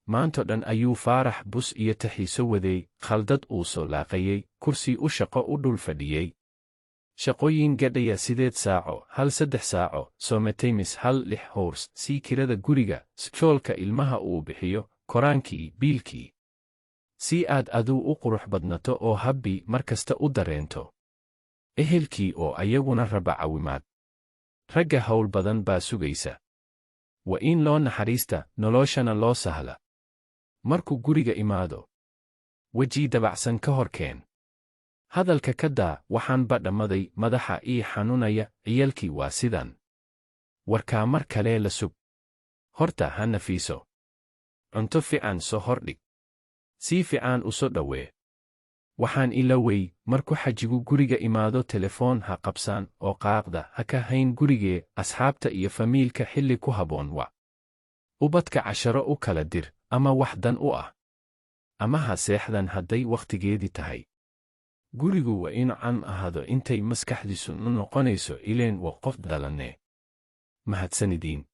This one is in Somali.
maanto dhan ayuu Faarax bus iyo taxiiso waday, khaldad uu soo laaqayay, kursi u shaqo u dhul fadhiyey. Shaqooyin gadhaya 8 saaco, hal 3 saaco, sometaymis hal 6 hours, sii kirada guriga, skoolka ilmaha uu bixiyo, koraankii, biilkii. Si aad aduu u qurux badnato oo habbi markasta u dareento. Ehelkii oo ayaguna raba caawimaad. Ragga hawl badan baa sugaysa. Waa in loo naxariista, noloshana loo sahla. Markuu guriga imaado, weji dabacsan ka horkeen. Hadalka ka daa, waxaan ba dhammaday, madaxa ii xanuunaya, ciyalkii waa sidan. Warkaa mar kale la sug. Horta ha nafiiso. Cunto fiican soo hordhig. Si fiican u soo dhawee. Waxaan iloway, markuu xajigu guriga imaado telefoon ha qabsaan oo qaaqda ha ka hayn gurigee, asxaabta iyo famiilka xilli ku habboon wa. Ubadka casharo u kala dir, ama wax dan u ah. Ama ha seexdan hadday wakhtigeedii tahay. Gurigu waa in can ahaado intay maskaxdiisu noqonayso ileen waa qof dhalanee. Mahadsanidin.